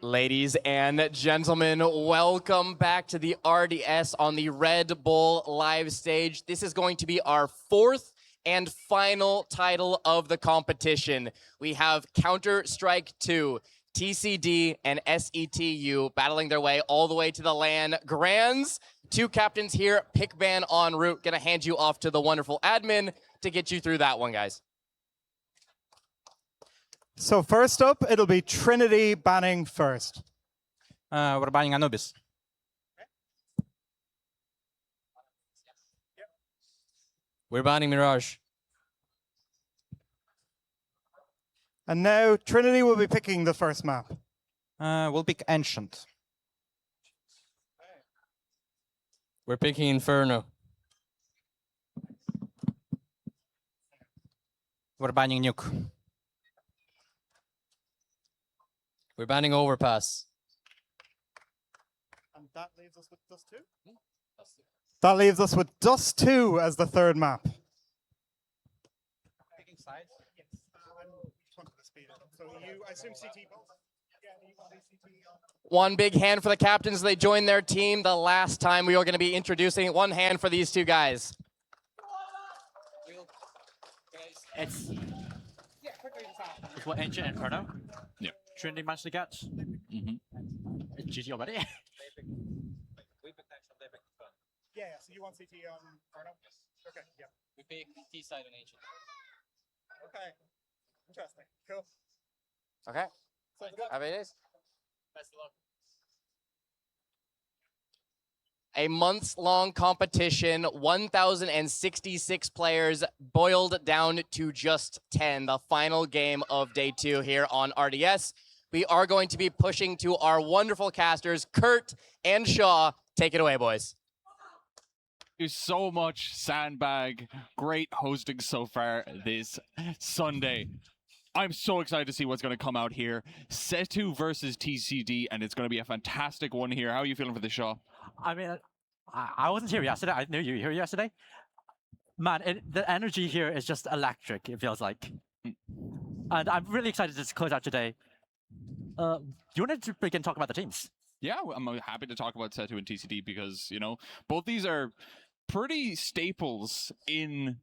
Ladies and gentlemen, welcome back to the RDS on the Red Bull live stage. This is going to be our fourth and final title of the competition. We have Counter-Strike 2, TCD, and SETU battling their way all the way to the LAN Grands. Two captains here, pick ban en route. Gonna hand you off to the wonderful admin to get you through that one, guys. So first up, it'll be Trinity banning first. We're banning Anubis. We're banning Mirage. And now Trinity will be picking the first map. We'll pick Ancient. We're picking Inferno. We're banning Nuke. We're banning Overpass. And that leaves us with Dust 2? That leaves us with Dust 2 as the third map. Picking sides? Yes. So I assume CT both? One big hand for the captains as they join their team. The last time we are going to be introducing one hand for these two guys. It's what Ancient Inferno. Yeah. Trinity managed to get. It's GG already. Yeah, so you want CT on Inferno? Yes. Okay, yeah. We pick T-side on Ancient. Okay. Interesting. Cool. Okay. Have it is. Best of luck. A months-long competition, 1,066 players boiled down to just 10. The final game of day 2 here on RDS. We are going to be pushing to our wonderful casters, Kurt and Shaw. Take it away, boys. Thank you so much, Sandbag. Great hosting so far this Sunday. I'm so excited to see what's going to come out here. SETU versus TCD, and it's going to be a fantastic one here. How are you feeling for the show? I mean, I wasn't here yesterday. I knew you were here yesterday. Man, the energy here is just electric, it feels like. And I'm really excited to close out today. You wanted to begin talking about the teams? Yeah, I'm happy to talk about SETU and TCD because, you know, both these are pretty staples in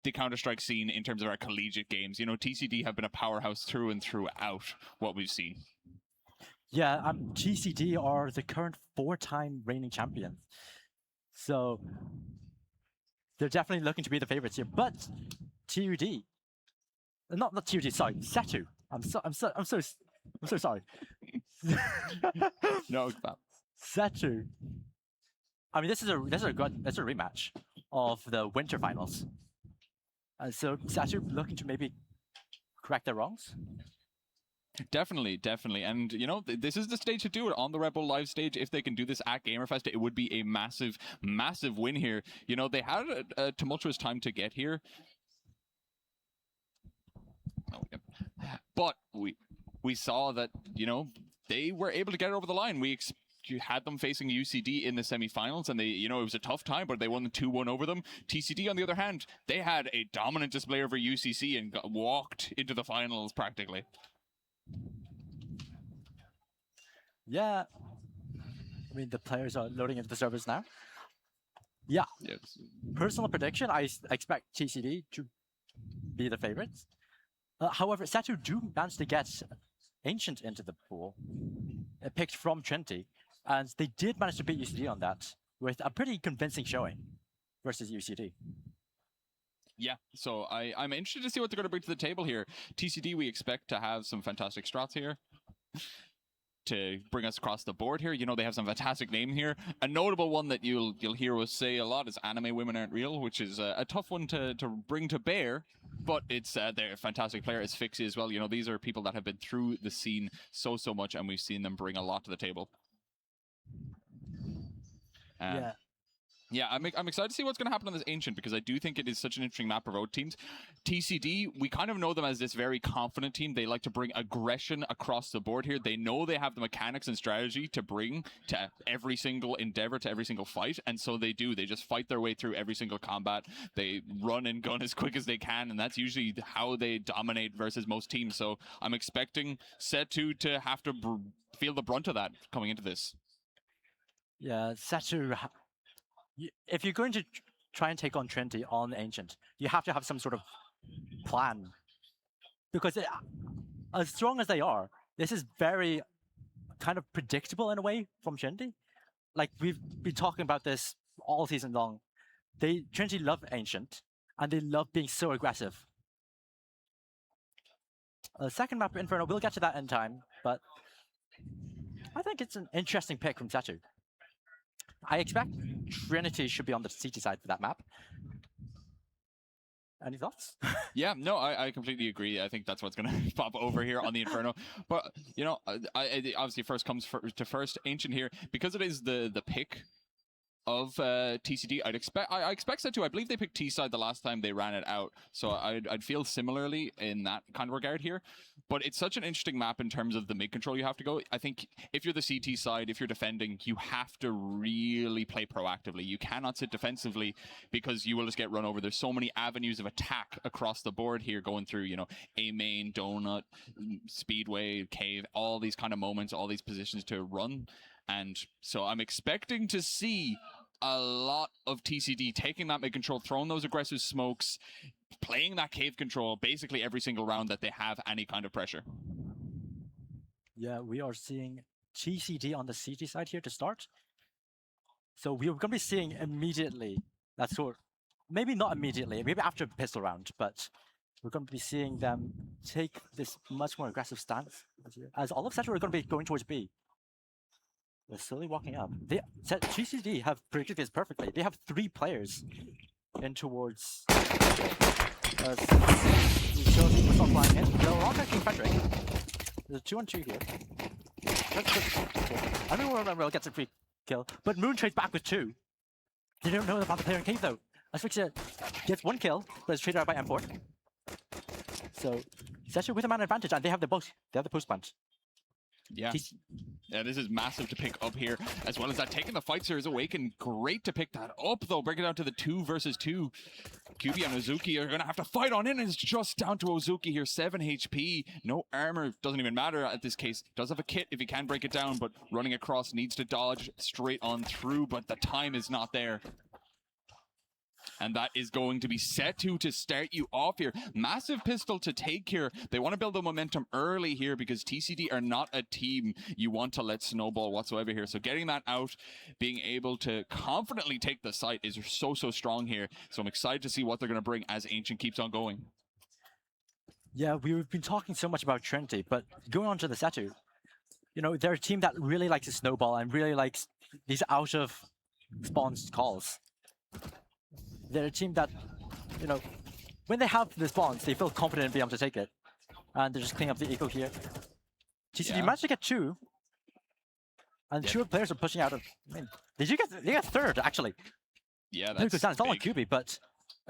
the Counter-Strike scene in terms of our collegiate games. You know, TCD have been a powerhouse through and throughout what we've seen. Yeah, TCD are the current 4-time reigning champions. So they're definitely looking to be the favorites here. But TUD, not TUD, sorry, SETU. I'm so sorry. No, SETU. I mean, this is a rematch of the winter finals. So SETU looking to maybe correct their wrongs. Definitely. And, you know, this is the stage to do it on the Red Bull live stage. If they can do this at GamerFest, it would be a massive, massive win here. You know, they had a tumultuous time to get here. But we saw that, you know, they were able to get it over the line. You had them facing UCD in the semifinals, and it was a tough time, but they won the 2-1 over them. TCD, on the other hand, they had a dominant display over UCC and walked into the finals practically. Yeah. I mean, the players are loading into the servers now. Yeah. Yes. Personal prediction, I expect TCD to be the favorites. However, SETU do manage to get Ancient into the pool, picked from Trinity, and they did manage to beat UCD on that with a pretty convincing showing versus UCD. Yeah, so I'm interested to see what they're going to bring to the table here. TCD, we expect to have some fantastic strats here to bring us across the board here. You know, they have some fantastic name here. A notable one that you'll hear us say a lot is anime women aren't real, which is a tough one to bring to bear, but it's they're a fantastic player. It's Fixie as well. You know, these are people that have been through the scene so much, and we've seen them bring a lot to the table. Yeah, I'm excited to see what's going to happen on this Ancient, because I do think it is such an interesting map for road teams. TCD, we kind of know them as this very confident team. They like to bring aggression across the board here. They know they have the mechanics and strategy to bring to every single endeavor, to every single fight, and so they do. They just fight their way through every single combat. They run and gun as quick as they can, and that's usually how they dominate versus most teams. So I'm expecting SETU to have to feel the brunt of that coming into this. Yeah, SETU. If you're going to try and take on Trinity on Ancient, you have to have some sort of plan. Because as strong as they are, this is very kind of predictable in a way from Trinity. Like, we've been talking about this all season long. Trinity love Ancient, and they love being so aggressive. Second map, Inferno, we'll get to that in time, but I think it's an interesting pick from SETU. I expect Trinity should be on the CT side for that map. Any thoughts? Yeah, no, I completely agree. I think that's what's going to pop over here on the Inferno. But, you know, I obviously first comes to first. Ancient here, because it is the pick of TCD, I expect SETU. I believe they picked T side the last time they ran it out, so I'd feel similarly in that kind of regard here. But it's such an interesting map in terms of the mid control you have to go. I think if you're the CT side, if you're defending, you have to really play proactively. You cannot sit defensively because you will just get run over. There's so many avenues of attack across the board here, going through, you know, A main, donut, speedway, cave, all these kind of moments, all these positions to run. And so I'm expecting to see a lot of TCD taking that mid control, throwing those aggressive smokes, playing that cave control basically every single round that they have any kind of pressure. Yeah, we are seeing TCD on the CT side here to start. So we're going to be seeing immediately that sort, maybe not immediately, maybe after a pistol round, but we're going to be seeing them take this much more aggressive stance. As all of SETU are going to be going towards B. They're slowly walking up. TCD have predicted this perfectly. They have 3 players in towards. So people start flying in. They're all attacking Frederick. There's a 2-on-2 here. I don't remember I'll get a free kill, but Moon trades back with 2. They don't know about the player in cave though. Asphyxia gets 1 kill, but is traded out by M4. So SETU with a man advantage, and they have the post plant. Yeah. Yeah, this is massive to pick up here, as well as that taking the fight here is Awaken. Great to pick that up, though. Break it down to the 2 versus 2. QB and Ozuki are going to have to fight on in. It's just down to Ozuki here. 7 HP. No armor. Doesn't even matter at this case. Does have a kit if he can break it down, but running across needs to dodge straight on through, but the time is not there. And that is going to be SETU to start you off here. Massive pistol to take here. They want to build the momentum early here because TCD are not a team you want to let snowball whatsoever here. So getting that out, being able to confidently take the site is so strong here. So I'm excited to see what they're going to bring as Ancient keeps on going. Yeah, we've been talking so much about Trinity, but going on to the SETU, you know, they're a team that really likes to snowball and really likes these out of spawns calls. They're a team that, you know, when they have the spawns, they feel confident in being able to take it. And they're just cleaning up the eco here. TCD managed to get 2. And 2 players are pushing out of... I mean, they get 3rd, actually. Yeah, that's It's not on QB, but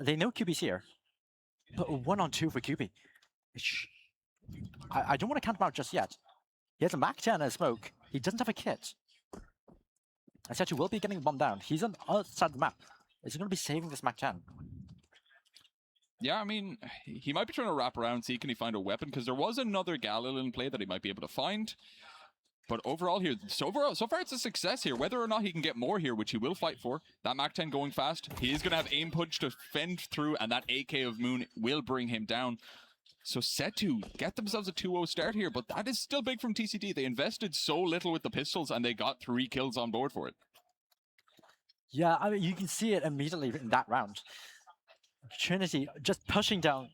they know QB's here. But 1-on-2 for QB. I don't want to count him out just yet. He has a Mac 10 and a smoke. He doesn't have a kit. And SETU will be getting bombed down. He's on the other side of the map. Is he going to be saving this Mac 10? Yeah, I mean, he might be trying to wrap around, see can he find a weapon, because there was another Galil in play that he might be able to find. But overall here, so far it's a success here. Whether or not he can get more here, which he will fight for. That Mac 10 going fast. He is going to have aim punch to fend through, and that AK of Moon will bring him down. So SETU get themselves a 2-0 start here, but that is still big from TCD. They invested so little with the pistols, and they got 3 kills on board for it. Yeah, I mean, you can see it immediately in that round. Trinity just pushing down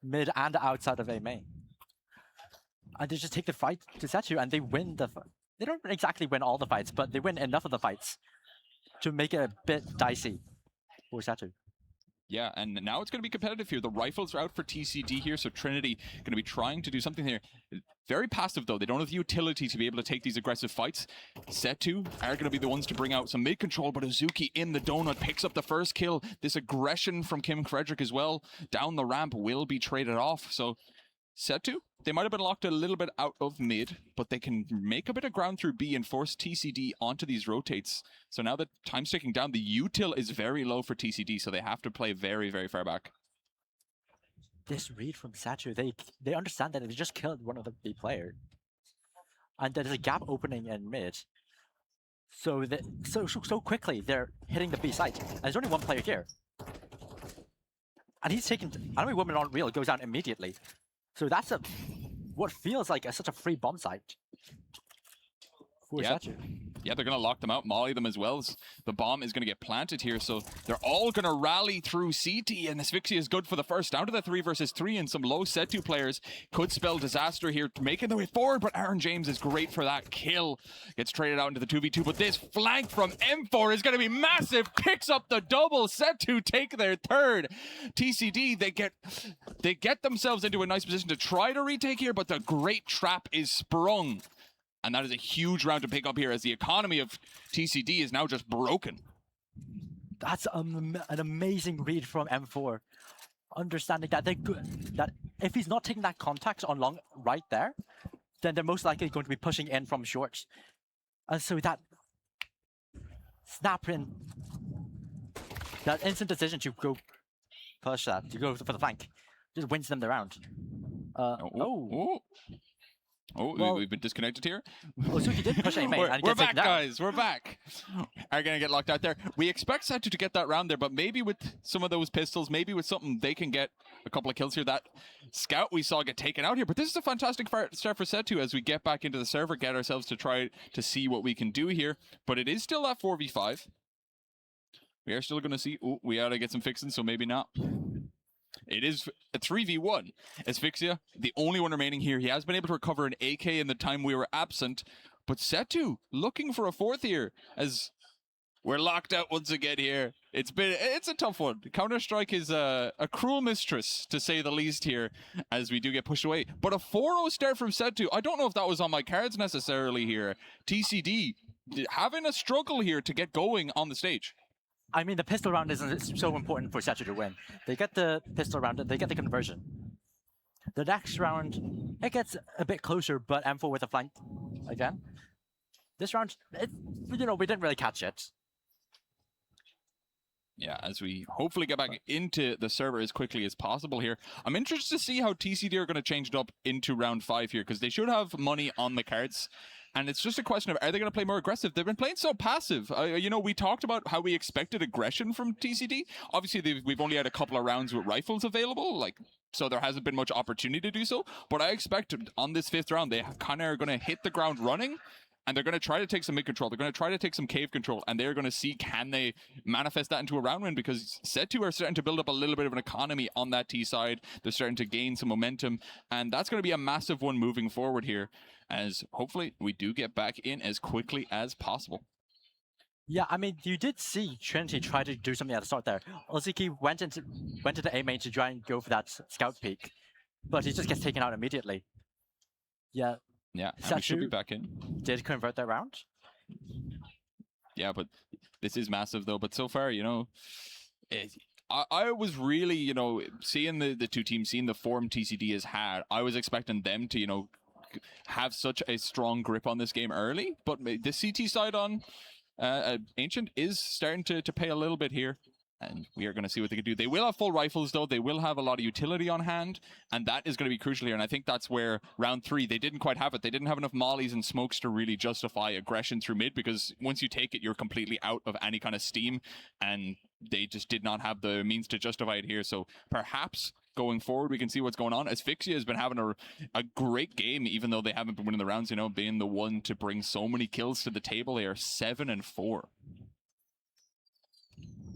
mid and outside of A main. And they just take the fight to SETU and they win the fight. They don't exactly win all the fights, but they win enough of the fights to make it a bit dicey for SETU. Yeah, and now it's going to be competitive here. The rifles are out for TCD here, so Trinity going to be trying to do something here. Very passive, though. They don't have the utility to be able to take these aggressive fights. SETU are going to be the ones to bring out some mid-control, but Ozuki in the donut picks up the first kill. This aggression from Kim Frederick as well down the ramp will be traded off. So SETU, they might have been locked a little bit out of mid, but they can make a bit of ground through B and force TCD onto these rotates. So now that time's ticking down, the util is very low for TCD, so they have to play very, very far back. This read from SETU, they understand that they just killed one of the B players. and there's a gap opening in mid. So so quickly they're hitting the B site, and there's only one player here. And he's taken enemy woman on real goes down immediately. So that's what feels like such a free bomb site. For Yeah. SETU. Yeah, they're going to lock them out, molly them as well. The bomb is going to get planted here, so they're all going to rally through CT, and Asphyxia is good for the first. Down to the 3 versus 3, and some low SETU players could spell disaster here, making their way forward, but Aaron James is great for that kill. Gets traded out into the 2v2, but this flank from M4 is going to be massive. Picks up the double. SETU take their third. TCD, they get themselves into a nice position to try to retake here, but the great trap is sprung. And that is a huge round to pick up here as the economy of TCD is now just broken. That's an amazing read from M4. Understanding that they're good, that if he's not taking that contact on long right there, then they're most likely going to be pushing in from short. And so that snap in, that instant decision to go push that, to go for the flank, just wins them the round. Oh, we've been disconnected here. Ozuki did push a main, and We're gets back, taken down. guys. We're back. Are going to get locked out there. We expect SETU to get that round there, but maybe with some of those pistols, maybe with something, they can get a couple of kills here. That scout we saw get taken out here, but this is a fantastic start for SETU as we get back into the server, get ourselves to try to see what we can do here. But it is still that 4v5. We are still going to see. Oh, we ought to get some fixing, so maybe not. It is a 3v1. Asphyxia, the only one remaining here. He has been able to recover an AK in the time we were absent. But SETU looking for a fourth here as we're locked out once again here. It's a tough one. Counter-Strike is a cruel mistress, to say the least here, as we do get pushed away. But a 4-0 start from SETU. I don't know if that was on my cards necessarily here. TCD having a struggle here to get going on the stage. I mean, the pistol round isn't so important for SETU to win. They get the pistol round, they get the conversion. The next round, it gets a bit closer, but M4 with a flank again. This round, we didn't really catch it. Yeah, as we hopefully get back into the server as quickly as possible here. I'm interested to see how TCD are going to change it up into round 5 here, because they should have money on the cards. And it's just a question of, are they going to play more aggressive? They've been playing so passive. We talked about how we expected aggression from TCD. Obviously, we've only had a couple of rounds with rifles available, so there hasn't been much opportunity to do so. But I expect on this 5th round, they kind of are going to hit the ground running, and they're going to try to take some mid control. They're going to try to take some cave control, and they're going to see, can they manifest that into a round win? Because SETU are starting to build up a little bit of an economy on that T side. They're starting to gain some momentum, and that's going to be a massive one moving forward here, as hopefully we do get back in as quickly as possible. Yeah, I mean, you did see Trinity try to do something at the start there. Ozuki went to the A main to try and go for that scout peek, but he just gets taken out immediately. Yeah. Yeah, and we should be back in. Did convert that round? Yeah, but this is massive though. But so far, I was really, seeing the two teams, seeing the form TCD has had, I was expecting them to, have such a strong grip on this game early. But the CT side on Ancient is starting to pay a little bit here. And we are going to see what they can do. They will have full rifles, though. They will have a lot of utility on hand. And that is going to be crucial here. And I think that's where round 3, they didn't quite have it. They didn't have enough mollies and smokes to really justify aggression through mid. Because once you take it, you're completely out of any kind of steam. And they just did not have the means to justify it here. So perhaps going forward, we can see what's going on. Asphyxia has been having a great game, even though they haven't been winning the rounds, being the one to bring so many kills to the table here. 7-4.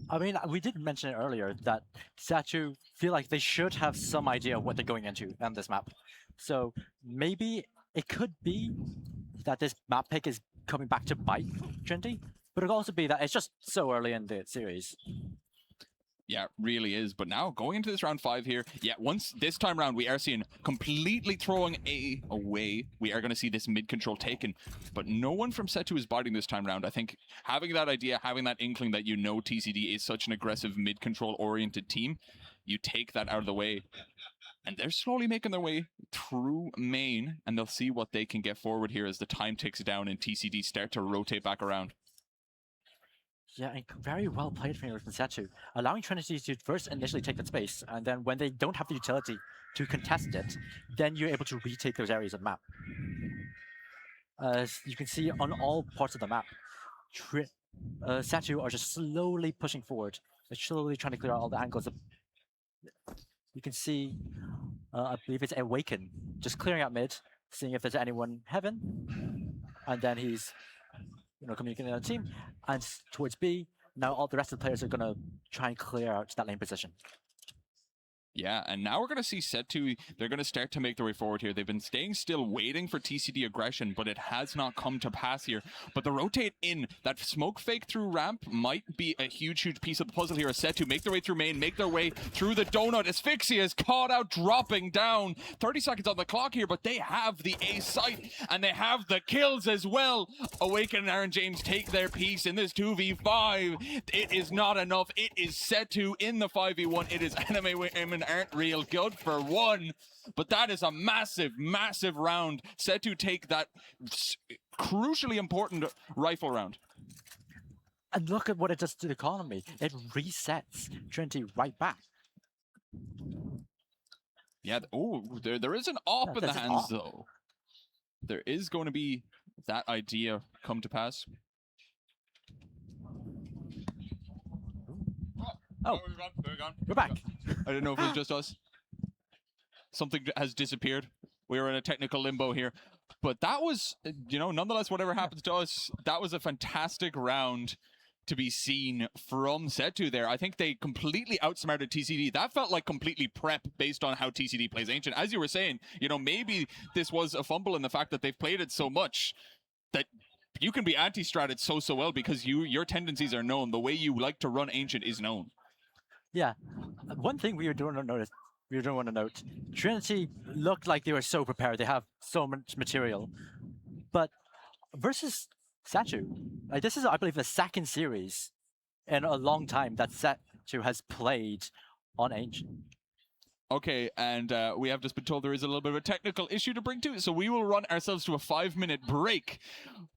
I mean, we did mention it earlier that SETU feel like they should have some idea of what they're going into on this map. So maybe it could be that this map pick is coming back to bite Trinity, but it could also be that it's just so early in the series. Yeah, it really is. But now, going into this round 5 here, once this time around, we are seeing completely throwing A away. We are going to see this mid control taken. But no one from SETU is biting this time around. I think having that idea, having that inkling that TCD is such an aggressive mid control oriented team, you take that out of the way. And they're slowly making their way through main, and they'll see what they can get forward here as the time ticks down and TCD start to rotate back around. Yeah, and very well played from SETU, allowing Trinity to first initially take that space, and then when they don't have the utility to contest it, then you're able to retake those areas of the map. As you can see on all parts of the map, SETU are just slowly pushing forward. They're slowly trying to clear out all the angles. You can see, I believe it's Awaken, just clearing out mid, seeing if there's anyone heaven, and then he's communicating with the team. And towards B, now all the rest of the players are going to try and clear out that lane position. Yeah, and now we're going to see SETU, they're going to start to make their way forward here. They've been staying still, waiting for TCD aggression, but it has not come to pass here. But the rotate in, that smoke fake through ramp might be a huge, huge piece of the puzzle here as SETU make their way through main, make their way through the donut. Asphyxia is caught out, dropping down. 30 seconds on the clock here, but they have the A site, and they have the kills as well. Awaken and Aaron James take their piece in this 2v5. It is not enough. It is SETU in the 5v1. It is Anime Women aren't real good for one, but that is a massive, massive round. SETU take that crucially important rifle round. And look at what it does to the economy. It resets Trinity right back. Yeah, there is an op in the there's an hands op. though. There is going to be that idea come to pass. Oh, we're back. I didn't know if it was just us. Something has disappeared. We were in a technical limbo here. But that was, nonetheless, whatever happens to us, that was a fantastic round to be seen from SETU there. I think they completely outsmarted TCD. That felt like completely prep based on how TCD plays Ancient. As you were saying, maybe this was a fumble in the fact that they've played it so much that you can be anti-stratted so well because your tendencies are known. The way you like to run Ancient is known. Yeah, one thing we don't want to note, Trinity looked like they were so prepared. They have so much material, but versus SETU, this is, I believe, the second series in a long time that SETU has played on Ancient. Okay, and we have just been told there is a little bit of a technical issue to bring to, so we will run ourselves to a 5-minute break.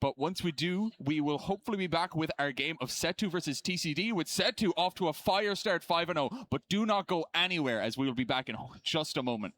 But once we do, we will hopefully be back with our game of SETU versus TCD, with SETU off to a fire start 5-0. But do not go anywhere, as we will be back in just a moment.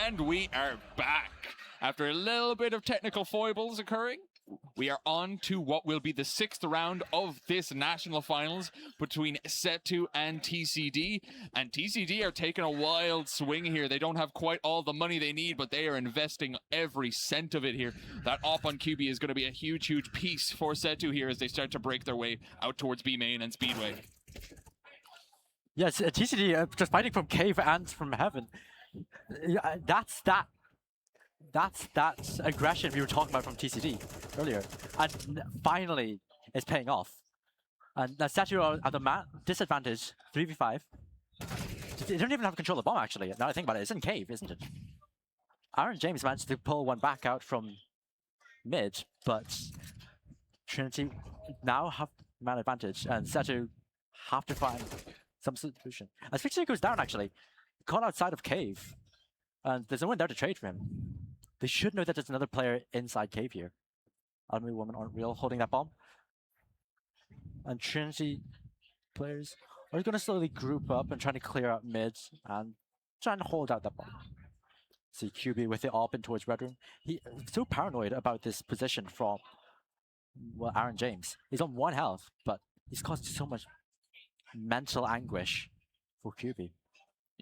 And we are back. After a little bit of technical foibles occurring, we are on to what will be the 6th round of this national finals between SETU and TCD. And TCD are taking a wild swing here. They don't have quite all the money they need, but they are investing every cent of it here. That op on QB is going to be a huge, huge piece for SETU here as they start to break their way out towards B main and Speedway. Yes, TCD just fighting from cave and from heaven. That's that aggression we were talking about from TCD earlier, and finally it's paying off. And SETU are at the disadvantage 3v5. They don't even have control of the bomb actually. Now I think about it, it's in cave, isn't it? Aaron James managed to pull one back out from mid, but Trinity now have man advantage, and SETU have to find some solution. As Victor goes down actually, caught outside of cave, and there's no one there to trade for him. They should know that there's another player inside cave here. Army Woman aren't real holding that bomb. And Trinity players are going to slowly group up and trying to clear out mids and trying to hold out that bomb. See QB with the AWP in towards Red Room. He's so paranoid about this position from, well, Aaron James. He's on 1 health, but he's caused so much mental anguish for QB.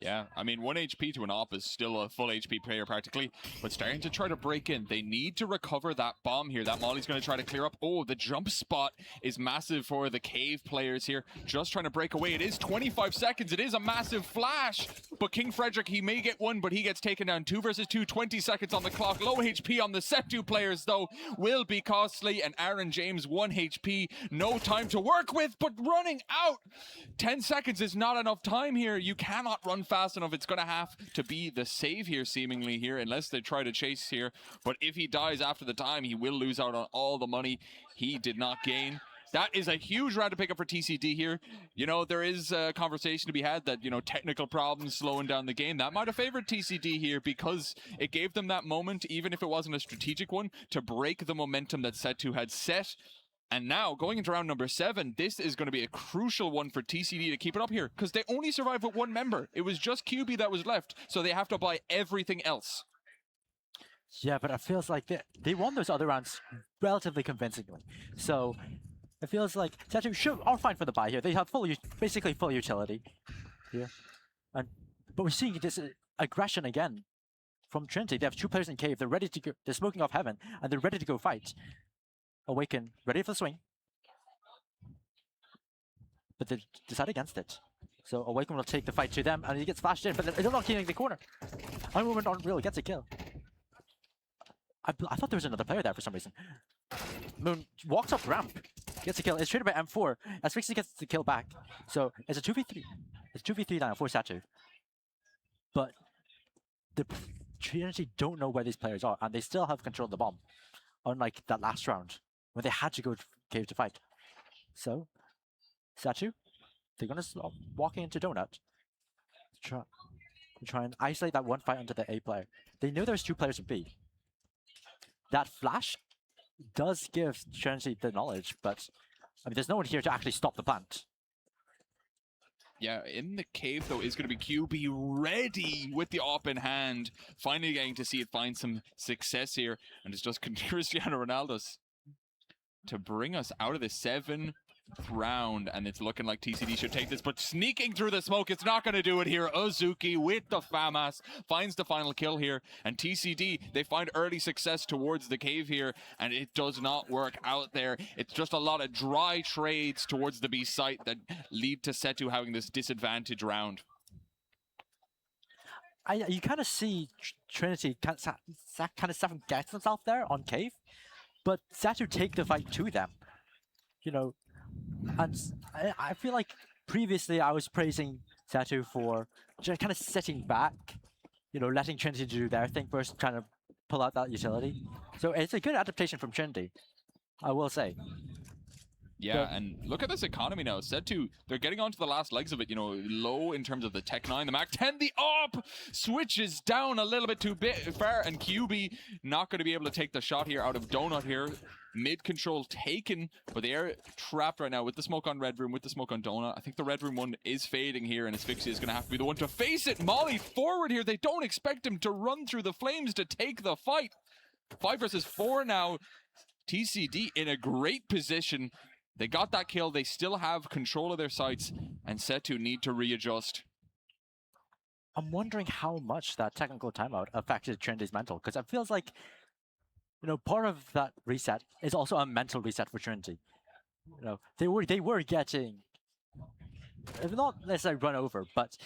Yeah, I mean, 1 HP to an op is still a full HP player practically, but starting to try to break in. They need to recover that bomb here. That Molly's going to try to clear up. Oh, the jump spot is massive for the cave players here. Just trying to break away. It is 25 seconds. It is a massive flash, but King Frederick, he may get one, but he gets taken down. 2 versus 2, 20 seconds on the clock. Low HP on the SETU players, though, will be costly, and Aaron James, 1 HP. No time to work with, but running out. 10 seconds is not enough time here. You cannot run fast enough. It's going to have to be the save here, seemingly here, unless they try to chase here. But if he dies after the time, he will lose out on all the money he did not gain. That is a huge round to pick up for TCD here. You know, there is a conversation to be had that, you know, technical problems slowing down the game. That might have favored TCD here because it gave them that moment, even if it wasn't a strategic one, to break the momentum that SETU had set. And now, going into round number 7, this is going to be a crucial one for TCD to keep it up here, because they only survived with 1 member. It was just QB that was left, so they have to buy everything else. Yeah, but it feels like they won those other rounds relatively convincingly. So it feels like SETU are fine for the buy here. They have basically full utility here. But we're seeing this aggression again from Trinity. They have 2 players in cave. They're ready to go. They're smoking off heaven, and they're ready to go fight. Awaken, ready for the swing. But they decide against it. So Awaken will take the fight to them, and he gets flashed in, but they're not killing the corner. Unwoman Unreal gets a kill. I thought there was another player there for some reason. Moon walks up ramp, gets a kill. It's traded by M4. Asphyxia gets the kill back. So it's a 2v3. It's 2v3 now for SETU. But the Trinity don't know where these players are, and they still have control of the bomb. Unlike that last round, when they had to go to cave to fight. So, SETU, they're going to walking into Donut to try and isolate that one fight onto the A player. They know there's 2 players in B. That flash does give Trinity the knowledge, but I mean, there's no one here to actually stop the plant. Yeah, in the cave, though, is going to be QB ready with the AWP in hand. Finally getting to see it find some success here. And it's just Cristiano Ronaldo to bring us out of the 7th round. And it's looking like TCD should take this. But sneaking through the smoke, it's not going to do it here. Ozuki with the FAMAS finds the final kill here. And TCD, they find early success towards the cave here. And it does not work out there. It's just a lot of dry trades towards the B site that lead to SETU having this disadvantage round. You kind of see Trinity kind of second guess themselves there on cave. But SETU take the fight to them. You know, and I feel like previously I was praising SETU for just kind of sitting back, you know, letting Trinity do their thing first, trying to pull out that utility. So it's a good adaptation from Trinity, I will say. Yeah, and look at this economy now. SETU, they're getting onto the last legs of it, you know, low in terms of the Tech 9. The Mac 10, the up switches down a little bit too far, and QB not going to be able to take the shot here out of Donut here. Mid control taken, but they are trapped right now with the smoke on Red Room, with the smoke on Donut. I think the Red Room one is fading here, and Asphyxia is going to have to be the one to face it. Molly forward here. They don't expect him to run through the flames to take the fight. 5 versus 4 now. TCD in a great position. They got that kill. They still have control of their sights, and SETU need to readjust. I'm wondering how much that technical timeout affected Trinity's mental, because it feels like, you know, part of that reset is also a mental reset for Trinity. You know, they were getting, if not necessarily run over, but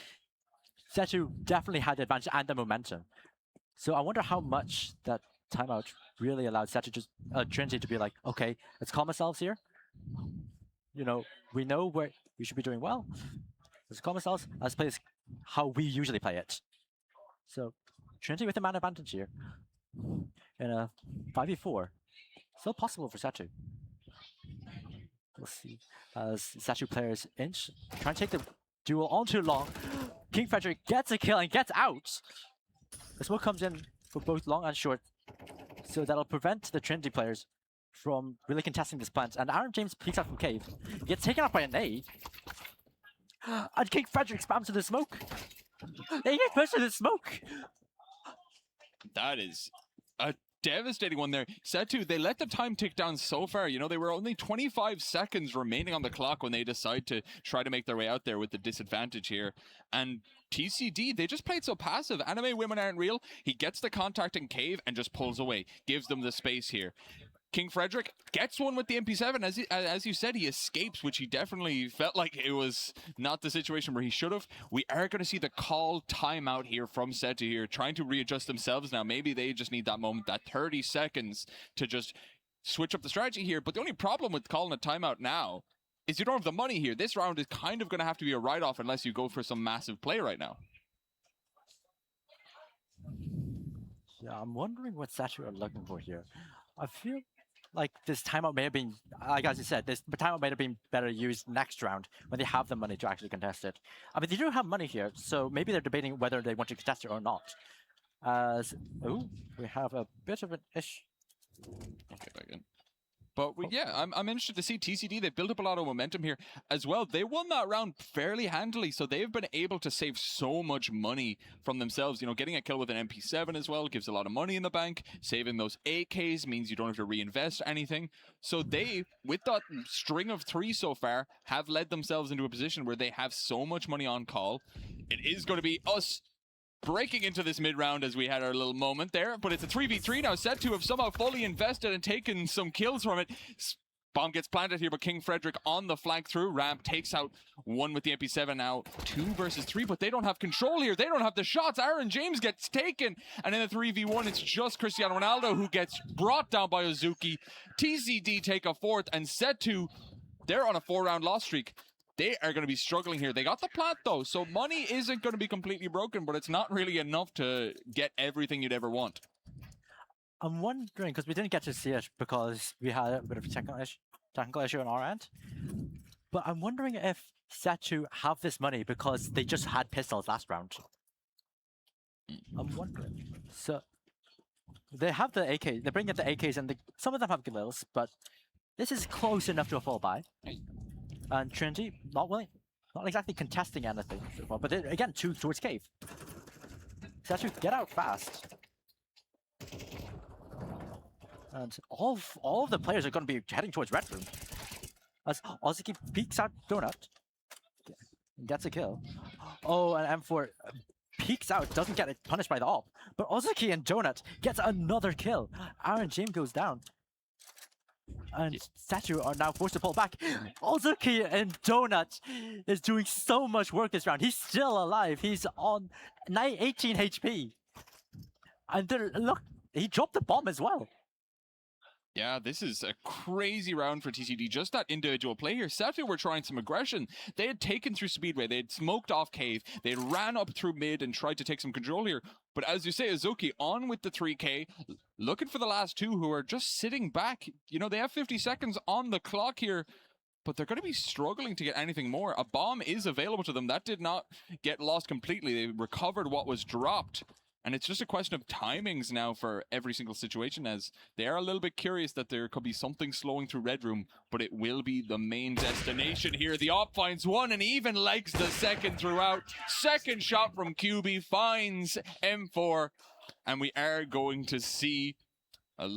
SETU definitely had the advantage and the momentum. So I wonder how much that timeout really allowed SETU Trinity to be like, okay, let's calm ourselves here. You know, we know where we should be doing well. Let's calm ourselves. Let's play this how we usually play it. So Trinity with the man advantage here in a 5v4. Still possible for SETU. We'll see. As SETU players inch, trying to take the duel all too long. King Frederick gets a kill and gets out. The smoke comes in for both long and short. So that'll prevent the Trinity players from really contesting this plant. And Aaron James peeks out from cave. He gets taken out by a nade. And King Frederick spams to the smoke. They get pushed to the smoke. That is a devastating one there. SETU, they let the time tick down so far. You know, they were only 25 seconds remaining on the clock when they decide to try to make their way out there with the disadvantage here. And TCD, they just played so passive. Anime women aren't real. He gets the contact in cave and just pulls away. Gives them the space here. King Frederick gets one with the MP7. As you said, he escapes, which he definitely felt like it was not the situation where he should have. We are going to see the call timeout here from SETU here, trying to readjust themselves now. Maybe they just need that moment, that 30 seconds to just switch up the strategy here. But the only problem with calling a timeout now is you don't have the money here. This round is kind of going to have to be a write-off unless you go for some massive play right now. Yeah, I'm wondering what SETU are looking for here. I feel like this timeout may have been, like as you said, this timeout may have been better used next round when they have the money to actually contest it. I mean, they do have money here, so maybe they're debating whether they want to contest it or not. As, oh, we have a bit of an issue. Okay, back in. But yeah, I'm interested to see TCD. They built up a lot of momentum here as well. They won that round fairly handily, so they've been able to save so much money from themselves. You know, getting a kill with an MP7 as well gives a lot of money in the bank. Saving those AKs means you don't have to reinvest anything. So they, with that string of 3 so far, have led themselves into a position where they have so much money on call. It is going to be us breaking into this mid-round as we had our little moment there, but it's a 3v3 now. SETU have somehow fully invested and taken some kills from it. Bomb gets planted here, but King Frederick on the flank through. Ramp takes out one with the MP7 now. 2 versus 3, but they don't have control here. They don't have the shots. Aaron James gets taken, and in the 3v1, it's just Cristiano Ronaldo who gets brought down by Ozuki. TCD take a 4th, and SETU, they're on a 4-round loss streak. They are going to be struggling here. They got the plant, though, so money isn't going to be completely broken, but it's not really enough to get everything you'd ever want. I'm wondering, because we didn't get to see it because we had a bit of a technical issue on our end, but I'm wondering if SETU have this money because they just had pistols last round. I'm wondering. So, they have the AK, they bring up the AKs, and some of them have Galils, but this is close enough to a full buy. And Trinity, not exactly contesting anything so far, but again, 2 towards cave. SETU, get out fast. And all of the players are going to be heading towards Red Room. As Ozuki peeks out Donut. Gets a kill. Oh, and M4 peeks out, doesn't get punished by the AWP. But Ozuki and Donut gets another kill. Aaron James goes down. And SETU are now forced to pull back. Ozuki and Donut is doing so much work this round. He's still alive. He's on 18 HP. And look, he dropped the bomb as well. Yeah, this is a crazy round for TCD. Just that individual play here. SETU were trying some aggression. They had taken through Speedway. They had smoked off Cave. They had ran up through mid and tried to take some control here. But as you say, Ozuki on with the 3K, looking for the last 2 who are just sitting back. You know, they have 50 seconds on the clock here. but they're going to be struggling to get anything more. A bomb is available to them. That did not get lost completely. They recovered what was dropped. And it's just a question of timings now for every single situation, as they are a little bit curious that there could be something slowing through Red Room, but it will be the main destination here. The op finds one and even likes the second throughout. Second shot from QB finds M4, and we are going to see a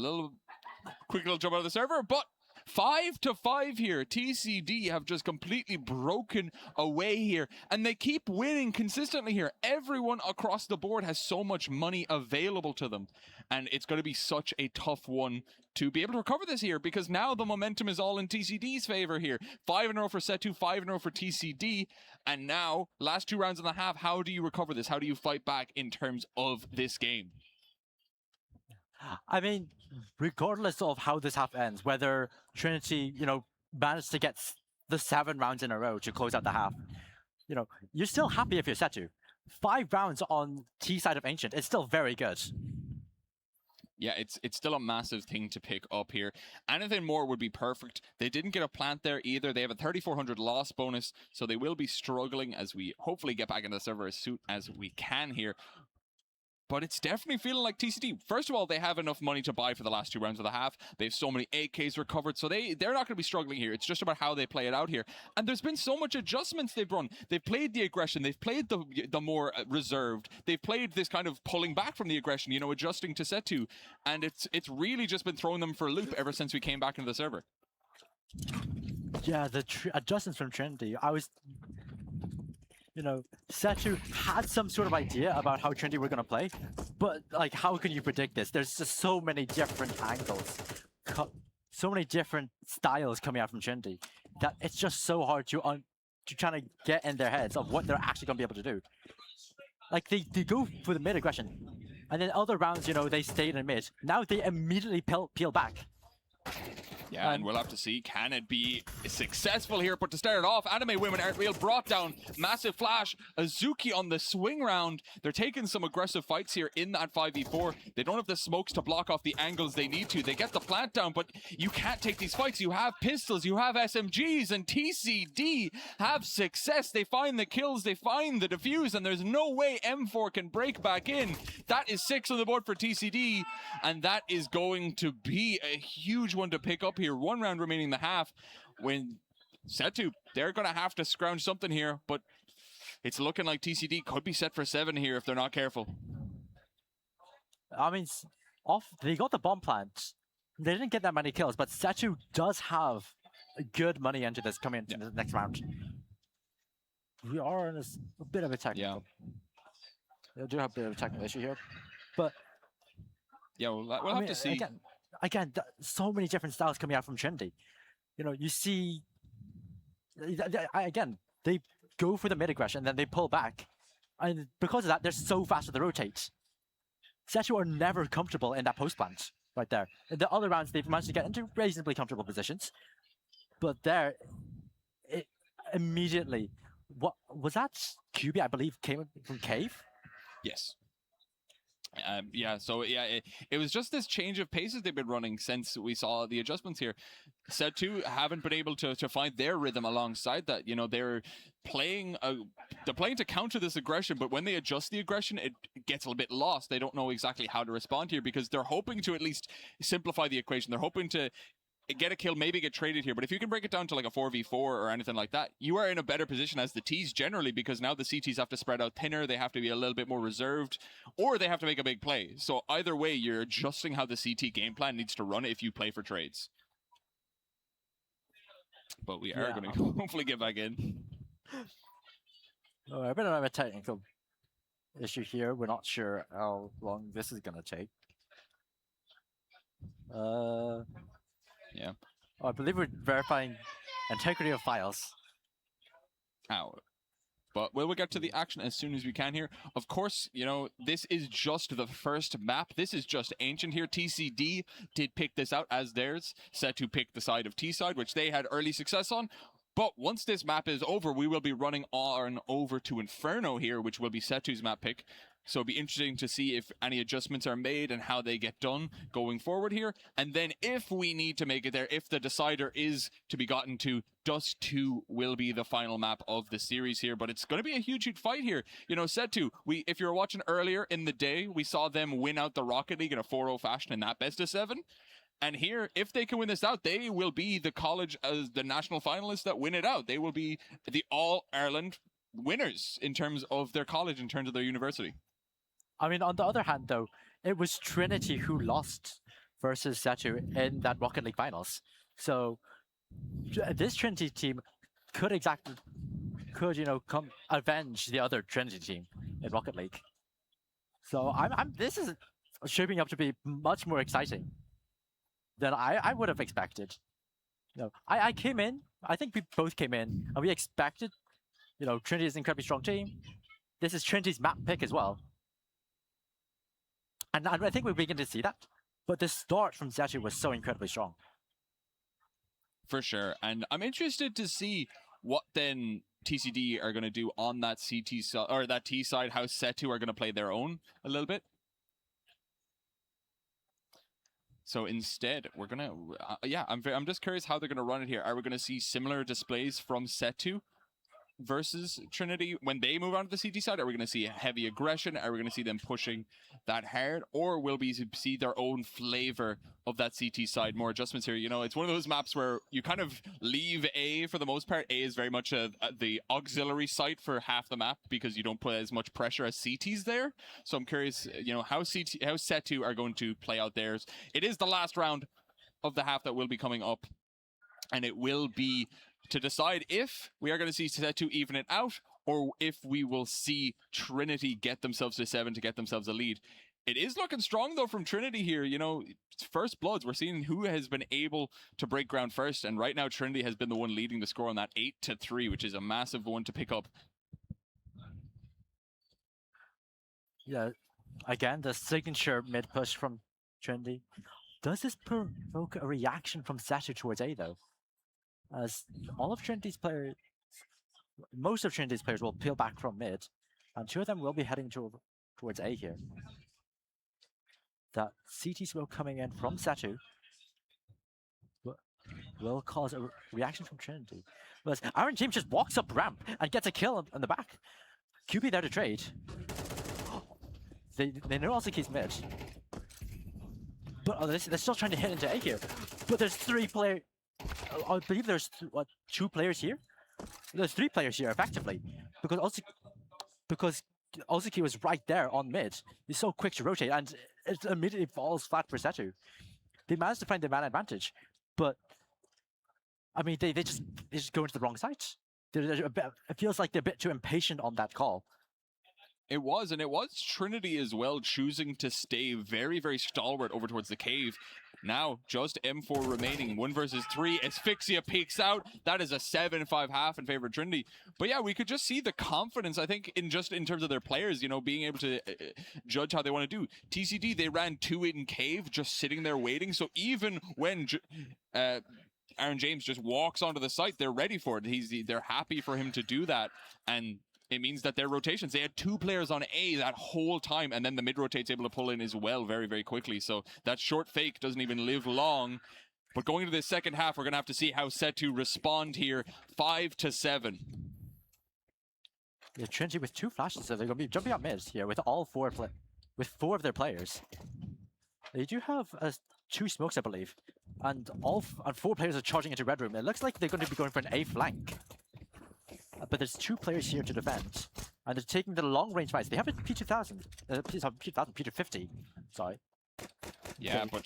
quick little jump out of the server, but 5-5 here. TCD have just completely broken away here, and they keep winning consistently here. Everyone across the board has so much money available to them, and it's going to be such a tough one to be able to recover this here, because now the momentum is all in TCD's favor here. 5 in a row for SETU, 5 in a row for TCD, and now last 2 rounds and a half. How do you recover this? How do you fight back in terms of this game? I mean, regardless of how this half ends, whether Trinity, managed to get the 7 rounds in a row to close out the half, you're still happy if you're SETU. 5 rounds on T side of Ancient is still very good. Yeah, it's still a massive thing to pick up here. Anything more would be perfect. They didn't get a plant there either. They have a 3,400 loss bonus, so they will be struggling as we hopefully get back into the server as soon as we can here. But it's definitely feeling like TCD. First of all, they have enough money to buy for the last 2 rounds of the half. They have so many AKs recovered, so they're not going to be struggling here. It's just about how they play it out here. And there's been so much adjustments they've run. They've played the aggression. They've played the more reserved. They've played this kind of pulling back from the aggression, adjusting to SETU. And it's really just been throwing them for a loop ever since we came back into the server. Yeah, the adjustments from Trinity. SETU had some sort of idea about how Trinity were going to play, but how can you predict this? There's just so many different angles, so many different styles coming out from Trinity that it's just so hard to try to get in their heads of what they're actually going to be able to do. They go for the mid aggression, and then other rounds, they stayed in mid. Now they immediately peel back. Yeah, and we'll have to see, can it be successful here? But to start it off, Anime Women aren't real. Brought down, massive flash. Azuki on the swing round. They're taking some aggressive fights here in that 5v4. They don't have the smokes to block off the angles they need to. They get the plant down, but you can't take these fights. You have pistols, you have SMGs, and TCD have success. They find the kills, they find the defuse, and there's no way M4 can break back in. That is 6 on the board for TCD, and that is going to be a huge one to pick up here. 1 round remaining in the half. When SETU, they're going to have to scrounge something here, but it's looking like TCD could be set for 7 here if they're not careful. I mean, they got the bomb plant. They didn't get that many kills, but SETU does have good money into this coming into the next round. We are in a bit of a technical. Yeah. We do have a bit of a technical issue here, but yeah, we'll have to see. Again, so many different styles coming out from Trinity. You see, again, they go for the mid aggression, then they pull back. And because of that, they're so fast with the rotate. SETU are never comfortable in that post plant right there. In the other rounds, they've managed to get into reasonably comfortable positions. But there, immediately, what was that? QB, I believe, came from Cave? Yes. It was just this change of paces they've been running since we saw the adjustments here. SETU haven't been able to find their rhythm alongside that. They're playing to counter this aggression, but when they adjust the aggression, it gets a little bit lost. They don't know exactly how to respond here because they're hoping to at least simplify the equation. They're hoping to get a kill, maybe get traded here. But if you can break it down to like a 4v4 or anything like that, you are in a better position as the Ts generally, because now the CTs have to spread out thinner, they have to be a little bit more reserved, or they have to make a big play. So either way, you're adjusting how the CT game plan needs to run if you play for trades. But we are going to hopefully get back in. A bit of a technical issue here. We're not sure how long this is going to take. Yeah. I believe we're verifying integrity of files. But we'll get to the action as soon as we can here. Of course, this is just the first map. This is just Ancient here. TCD did pick this out as theirs. SETU picked the side of T side, which they had early success on. But once this map is over, we will be running on over to Inferno here, which will be SETU's map pick. So it'll be interesting to see if any adjustments are made and how they get done going forward here. And then if we need to make it there, if the decider is to be gotten to, Dust 2 will be the final map of the series here. But it's going to be a huge fight here. You know, SETU, if you were watching earlier in the day, we saw them win out the Rocket League in a 4-0 fashion in that best of 7. And here, if they can win this out, they will be the college as the national finalists that win it out. They will be the All-Ireland winners in terms of their college, in terms of their university. I mean, on the other hand, though, it was Trinity who lost versus SETU in that Rocket League finals. So this Trinity team could come avenge the other Trinity team in Rocket League. So this is shaping up to be much more exciting than I would have expected. You know, I came in, I think we both came in, and we expected, you know, Trinity is an incredibly strong team. This is Trinity's map pick as well. And I think we're beginning to see that. But the start from SETU was so incredibly strong. For sure. And I'm interested to see what then TCD are going to do on that CT side, or that T side, how SETU are going to play their own a little bit. So instead, we're going to, I'm just curious how they're going to run it here. Are we going to see similar displays from SETU versus Trinity when they move on to the CT side? Are we going to see heavy aggression? Are we going to see them pushing that hard? Or will we see their own flavor of that CT side? More adjustments here. You know, it's one of those maps where you kind of leave A for the most part. A is very much the auxiliary site for half the map because you don't put as much pressure as CT's there. So I'm curious, you know, how SETU are going to play out theirs. It is the last round of the half that will be coming up, and it will be to decide if we are going to see SETU even it out, or if we will see Trinity get themselves to 7 to get themselves a lead. It is looking strong, though, from Trinity here. You know, first bloods, we're seeing who has been able to break ground first, and right now Trinity has been the one leading the score on that 8-3, which is a massive one to pick up. Yeah, again, the signature mid push from Trinity. Does this provoke a reaction from SETU towards A, though? As all of Trinity's players, most of Trinity's players will peel back from mid, and 2 of them will be heading towards A here. That CT smoke coming in from SETU will cause a reaction from Trinity. But Aaron James just walks up ramp and gets a kill on the back. QB there to trade. They know Ozzy's mid. But they're still trying to hit into A here. But there's 3 players. I believe there's 2 players here. There's 3 players here effectively, because Ozzy was right there on mid. He's so quick to rotate, and it immediately falls flat for SETU. They managed to find the man advantage, but I mean they just go into the wrong side. They're a bit, it feels like they're a bit too impatient on that call. It was, and it was Trinity as well, choosing to stay very, very stalwart over towards the cave. Now, just M4 remaining, 1 versus 3. Asphyxia peeks out. That is a 7-5 half in favor of Trinity. But yeah, we could just see the confidence, I think, in terms of their players, you know, being able to judge how they want to do. TCD, they ran 2 in cave, just sitting there waiting. So even when Aaron James just walks onto the site, they're ready for it. They're happy for him to do that. And it means that their rotations, they had 2 players on A that whole time, and then the mid rotate's able to pull in as well very, very quickly. So that short fake doesn't even live long. But going into the second half, we're going to have to see how SETU respond here. 5-7. Yeah, Trinity with 2 flashes, so they're going to be jumping up mid here with all 4 of their players. They do have 2 smokes, I believe, and 4 players are charging into red room. It looks like they're going to be going for an A flank. But there's 2 players here to defend, and they're taking the long-range fights. They have a P2000, P250, sorry. Yeah, but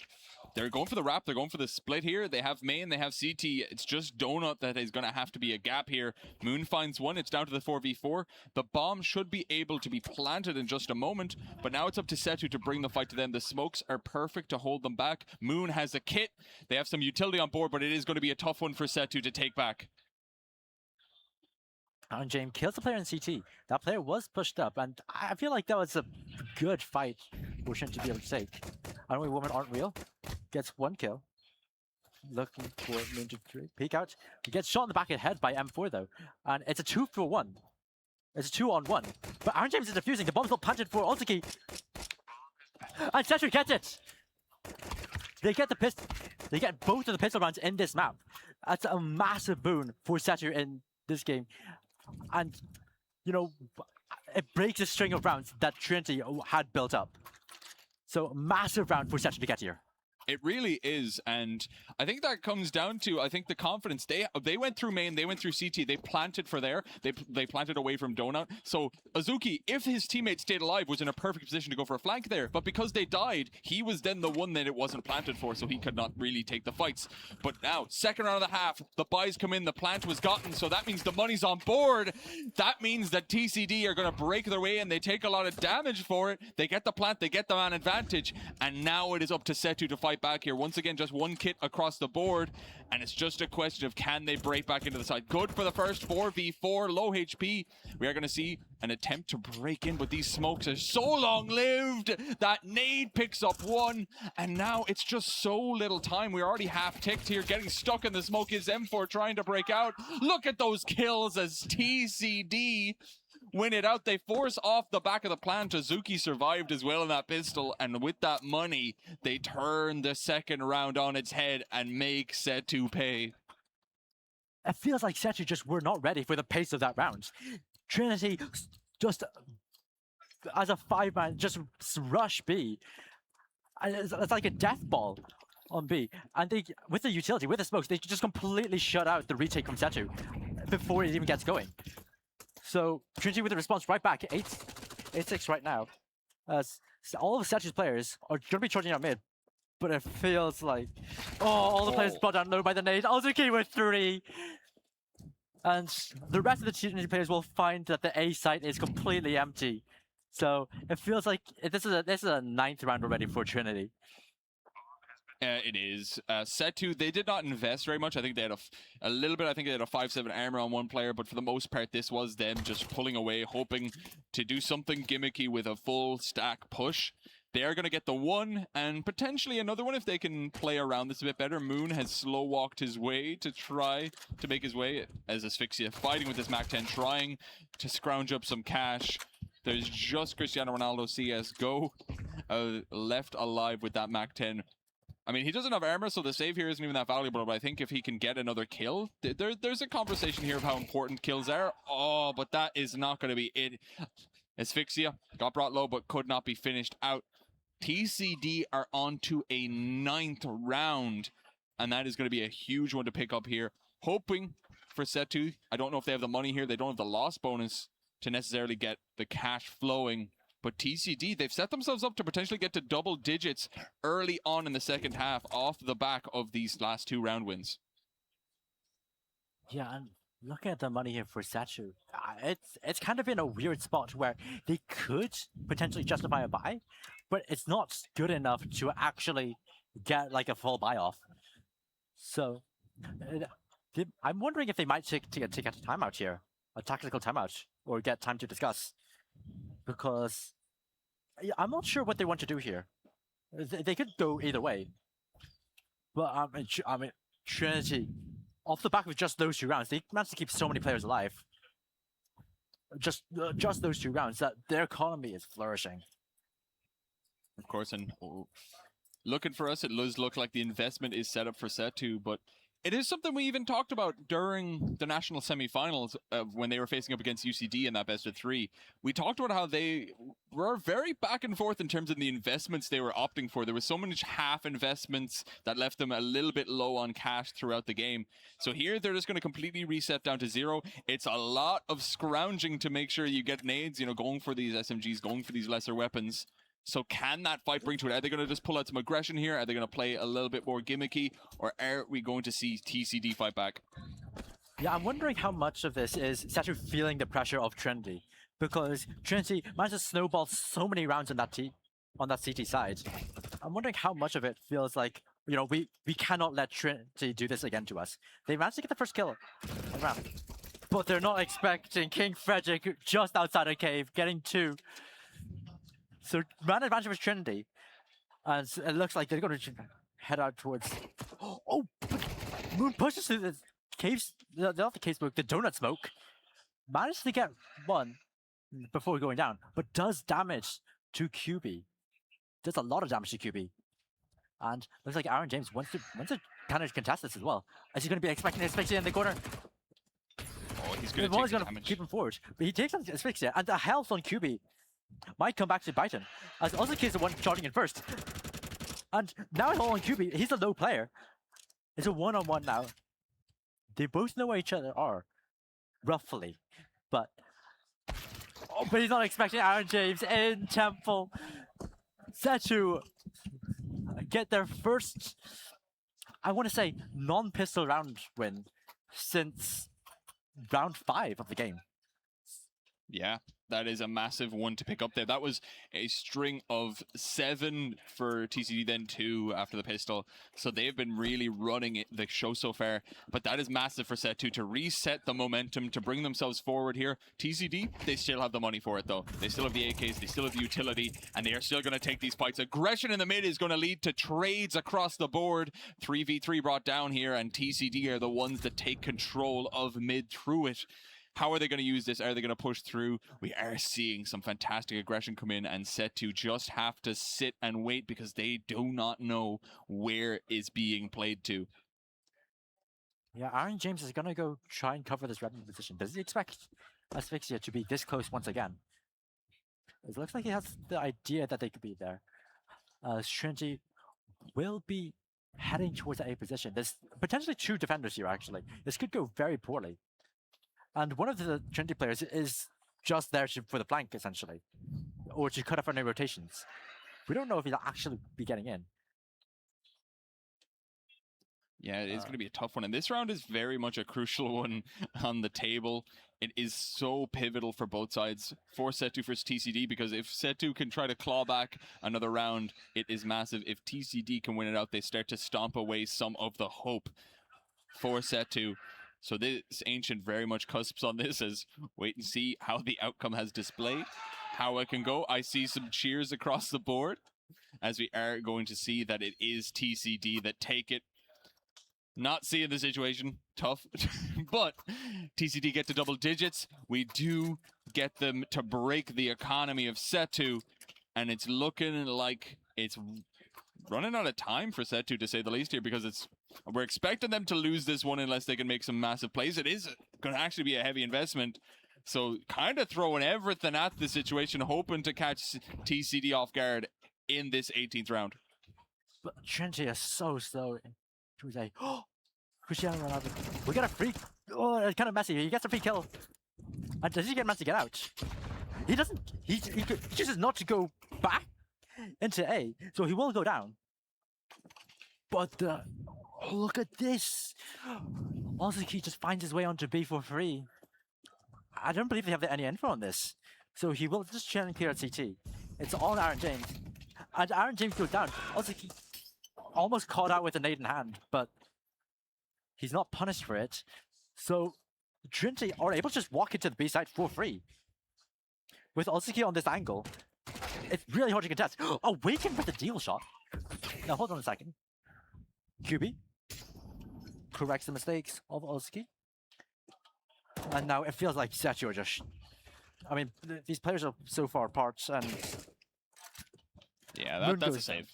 they're going for the wrap. They're going for the split here. They have main, they have CT. It's just Donut that is going to have to be a gap here. Moon finds one. It's down to the 4v4. The bomb should be able to be planted in just a moment, but now it's up to SETU to bring the fight to them. The smokes are perfect to hold them back. Moon has a kit. They have some utility on board, but it is going to be a tough one for SETU to take back. And James kills the player in CT. That player was pushed up, and I feel like that was a good fight for Shin to be able to take. Unreal Women Aren't Real gets 1 kill. looking for Moon to peek out. He gets shot in the back of the head by M4 though, and it's a 2-for-1. It's a 2-on-1. But Aaron James is defusing. The bomb's not planted for Ultiki. And SETU gets it. They get the pistol. They get both of the pistol rounds in this map. That's a massive boon for SETU in this game, and you know, it breaks a string of rounds that Trinity had built up. So massive round for SETU to get here. It really is, and I think that comes down to the confidence. They went through main, they went through CT, they planted for there, they planted away from Donut. So Azuki, if his teammate stayed alive, was in a perfect position to go for a flank there. But because they died, he was then the one that it wasn't planted for, so he could not really take the fights. But now, second round of the half, the buys come in, the plant was gotten, so that means the money's on board. That means that TCD are going to break their way, and they take a lot of damage for it. They get the plant, they get the man advantage, and now it is up to SETU to fight back here. Once again, just one kit across the board, and it's just a question of can they break back into the side. Good for the first 4v4, low HP. We are going to see an attempt to break in, but these smokes are so long-lived. That nade picks up one, and now it's just so little time. We're already half-ticked here. Getting stuck in the smoke is M4 trying to break out. Look at those kills as TCD win it out. They force off the back of the plant. Azuki survived as well in that pistol, and with that money, they turn the second round on its head and make SETU pay. It feels like SETU just were not ready for the pace of that round. Trinity just, as a 5-man, just rush B. And it's like a death ball on B. And they, with the utility, with the smokes, they just completely shut out the retake from SETU before it even gets going. So Trinity with the response right back, 8-6 right now. So all of SETU's players are going to be charging out mid, but it feels like, all the players brought down low by the nade. Azuki with 3. And the rest of the Trinity players will find that the A site is completely empty. So it feels like this is a 9th round already for Trinity. It is. SETU, they did not invest very much. I think they had a little bit. I think they had a 5-7 armor on one player, but for the most part, this was them just pulling away, hoping to do something gimmicky with a full stack push. They are going to get the one and potentially another one if they can play around this a bit better. Moon has slow walked his way to try to make his way as Asphyxia fighting with this MAC-10, trying to scrounge up some cash. There's just Cristiano Ronaldo CSGO left alive with that MAC-10. I mean, he doesn't have armor, so the save here isn't even that valuable, but I think if he can get another kill, there's a conversation here of how important kills are. Oh, but that is not going to be it. Asphyxia got brought low, but could not be finished out. TCD are on to a 9th round, and that is going to be a huge one to pick up here. Hoping for SETU. I don't know if they have the money here. They don't have the loss bonus to necessarily get the cash flowing. But TCD, they've set themselves up to potentially get to double digits early on in the second half off the back of these last 2 round wins. Yeah, and looking at the money here for SETU, it's kind of in a weird spot where they could potentially justify a buy, but it's not good enough to actually get like a full buy off. So I'm wondering if they might take a timeout here, a tactical timeout, or get time to discuss. Because I'm not sure what they want to do here. They could go either way. But I mean, Trinity, off the back of just those 2 rounds, they managed to keep so many players alive. Just those 2 rounds, that their economy is flourishing. Of course, and looking for us, it does look like the investment is set up for SETU, but it is something we even talked about during the national semifinals when they were facing up against UCD in that best of 3. We talked about how they were very back and forth in terms of the investments they were opting for. There was so many half investments that left them a little bit low on cash throughout the game. So here they're just going to completely reset down to 0. It's a lot of scrounging to make sure you get nades, you know, going for these SMGs, going for these lesser weapons. So can that fight bring to it? Are they going to just pull out some aggression here? Are they going to play a little bit more gimmicky? Or are we going to see TCD fight back? Yeah, I'm wondering how much of this is SETU feeling the pressure of Trinity. Because Trinity managed to snowball so many rounds on that CT side. I'm wondering how much of it feels like, you know, we cannot let Trinity do this again to us. They managed to get the first kill round. But they're not expecting King Frederick just outside a cave, getting 2. So round advantage for Trinity, and it looks like they're going to head out towards. Oh, but Moon pushes through the caves, not the cave smoke, the donut smoke. Manages to get one before going down, but does damage to QB. Does a lot of damage to QB. And looks like Aaron James wants to kind of contest this as well. Is he going to be expecting asphyxia in the corner? Oh, he's going to He's take going to damage. keep him forward, but he takes on asphyxia, and the health on QB might come back to bite him. As Ozaki is the one charging in first. And now on QB, he's a low player. It's a one-on-one now. They both know where each other are, roughly. But he's not expecting Aaron James in Temple. SETU get their first, I want to say, non-pistol round win since round 5 of the game. Yeah, that is a massive one to pick up there. That was a string of 7 for TCD, then 2 after the pistol. So they've been really running the show so far. But that is massive for SETU to reset the momentum, to bring themselves forward here. TCD, they still have the money for it though. They still have the AKs, they still have the utility, and they are still going to take these fights. Aggression in the mid is going to lead to trades across the board. 3v3 brought down here, and TCD are the ones that take control of mid through it. How are they going to use this? Are they going to push through? We are seeing some fantastic aggression come in, and SETU just have to sit and wait because they do not know where is being played to. Yeah, Aaron James is going to go try and cover this revenue position. Does he expect Asphyxia to be this close once again? It looks like he has the idea that they could be there. Trinity will be heading towards the A position. There's potentially 2 defenders here, actually. This could go very poorly. And one of the Trinity players is just there for the flank, essentially. Or to cut off any rotations. We don't know if he'll actually be getting in. Yeah, it is going to be a tough one. And this round is very much a crucial one on the table. It is so pivotal for both sides. For SETU versus TCD, because if SETU can try to claw back another round, it is massive. If TCD can win it out, they start to stomp away some of the hope for SETU. So this Ancient very much cusps on this as wait and see how the outcome has displayed, how it can go. I see some cheers across the board as we are going to see that it is TCD that take it. Not seeing the situation, tough, but TCD get to double digits. We do get them to break the economy of SETU, and it's looking like it's running out of time for SETU, to say the least here, because we're expecting them to lose this one unless they can make some massive plays. It is going to actually be a heavy investment. So kind of throwing everything at the situation, hoping to catch TCD off guard in this 18th round. But Trinity is so slow. He was like, oh, Cristiano Ronaldo. We got a free. Oh, it's kind of messy. He gets a free kill. And does he get a chance to get out? He doesn't. He chooses not to go back into A, so he will go down. But look at this. Also, he just finds his way onto B for free. I don't believe they have any info on this. So he will just try and clear at CT. It's all Aaron James. And Aaron James goes down. Also, he almost caught out with a nade in hand, but he's not punished for it. So Trinity are able to just walk into the B side for free. With Ozaki on this angle, it's really hard to contest. Awaken with the deal shot. Now hold on a second. QB corrects the mistakes of Ozaki. And now it feels like SETU are just... I mean, these players are so far apart, and... Yeah, that's a save.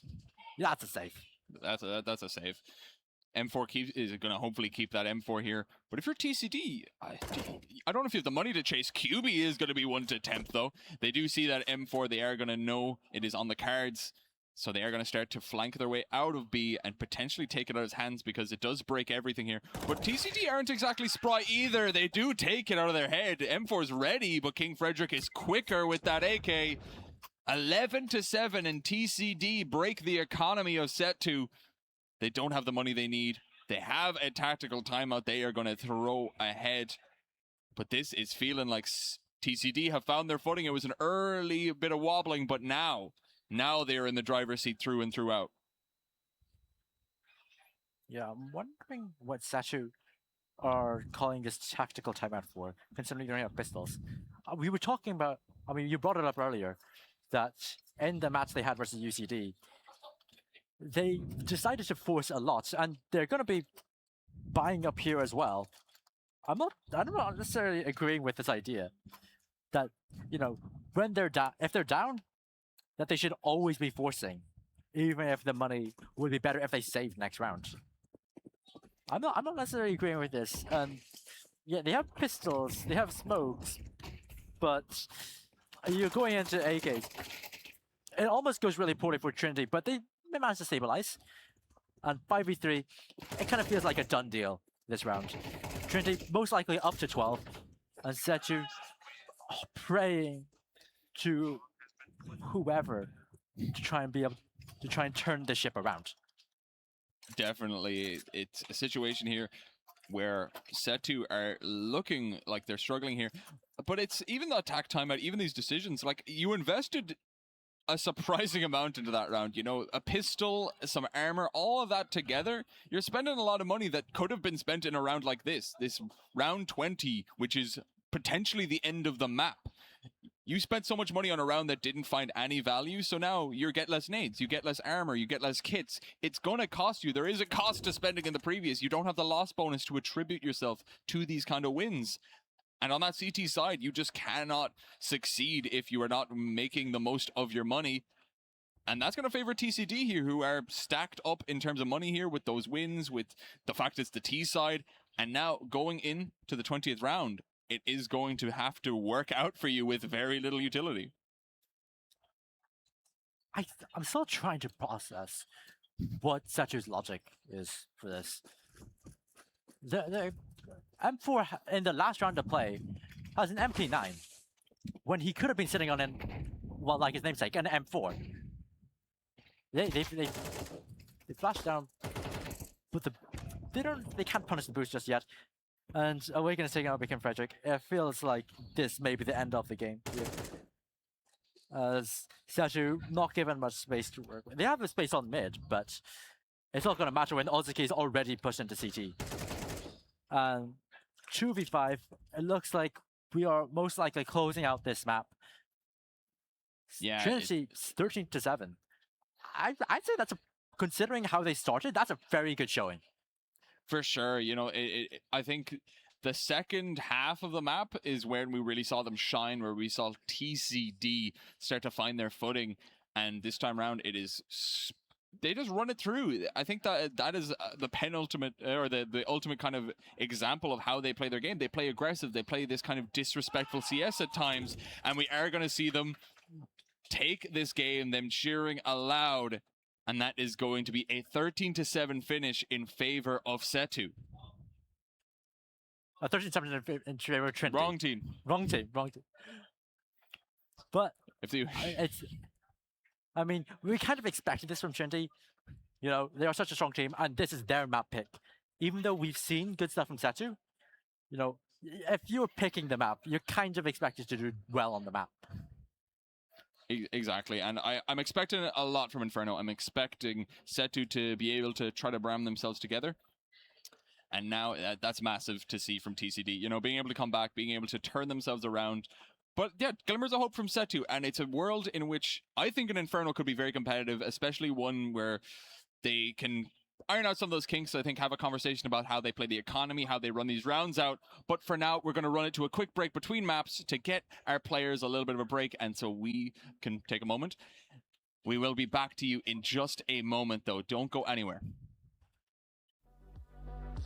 Yeah, that's a save. That's a save. M4 is going to hopefully keep that M4 here. But if you're TCD, I don't know if you have the money to chase. QB is going to be one to attempt, though. They do see that M4. They are going to know it is on the cards. So they are going to start to flank their way out of B and potentially take it out of his hands because it does break everything here. But TCD aren't exactly spry either. They do take it out of their head. M4 is ready, but King Frederick is quicker with that AK. 11-7, and TCD break the economy of SETU. They don't have the money they need. They have a tactical timeout they are going to throw ahead. But this is feeling like TCD have found their footing. It was an early bit of wobbling, but now they're in the driver's seat through and throughout. Yeah, I'm wondering what SETU are calling this tactical timeout for, considering they don't have pistols. We were talking about, I mean, you brought it up earlier, that in the match they had versus UCD, they decided to force a lot, and they're going to be buying up here as well. I'm not necessarily agreeing with this idea that, you know, when they're down, if they're down, that they should always be forcing, even if the money would be better if they saved next round. I'm not necessarily agreeing with this. Yeah, they have pistols, they have smokes, but you're going into AKs. It almost goes really poorly for Trinity, but they managed to stabilize. And 5v3, it kind of feels like a done deal this round. Trinity most likely up to 12, and SETU praying to whoever to try and be able to try and turn the ship around. Definitely, it's a situation here where SETU are looking like they're struggling here. But it's even the attack timeout, even these decisions, like you invested a surprising amount into that round. You know, a pistol, some armor, all of that together. You're spending a lot of money that could have been spent in a round like this round 20, which is potentially the end of the map. You spent so much money on a round that didn't find any value, so now you get less nades, you get less armor, you get less kits. It's going to cost you. There is a cost to spending in the previous. You don't have the loss bonus to attribute yourself to these kind of wins. And on that CT side, you just cannot succeed if you are not making the most of your money. And that's going to favor TCD here, who are stacked up in terms of money here with those wins, with the fact it's the T side. And now going into the 20th round, it is going to have to work out for you with very little utility. I'm still trying to process what SETU's logic is for this. The M4 in the last round of play has an MP9 when he could have been sitting on an, well, like his namesake, an M4. They flash down, but they can't punish the boost just yet. And Awaken's taking out Become Frederick. It feels like this may be the end of the game here. As SETU not given much space to work with. They have a space on mid, but it's not going to matter when Ozuki is already pushed into CT. 2v5, it looks like we are most likely closing out this map. Yeah, Trinity 13-7. I'd say that's considering how they started, that's a very good showing. For sure, you know, I think the second half of the map is when we really saw them shine, where we saw TCD start to find their footing, and this time around it is they just run it through. I think that is the penultimate or the ultimate kind of example of how they play their game. They play aggressive, they play this kind of disrespectful CS at times, and we are going to see them take this game, them cheering aloud. And that is going to be a 13-7 finish in favor of SETU. 13-7 in favor of Trinity. Wrong team. Wrong team. But If they... I mean, we kind of expected this from Trinity. You know, they are such a strong team, and this is their map pick. Even though we've seen good stuff from SETU, you know, if you're picking the map, you're kind of expected to do well on the map. Exactly, and I'm expecting a lot from Inferno. I'm expecting SETU to be able to try to ram themselves together. And now that's massive to see from TCD. You know, being able to come back, being able to turn themselves around. But yeah, glimmers of hope from SETU, and it's a world in which I think an Inferno could be very competitive, especially one where they can iron out some of those kinks. I think have a conversation about how they play the economy, how they run these rounds out. But for now, we're going to run it to a quick break between maps to get our players a little bit of a break, and so we can take a moment. We will be back to you in just a moment, though. Don't go anywhere.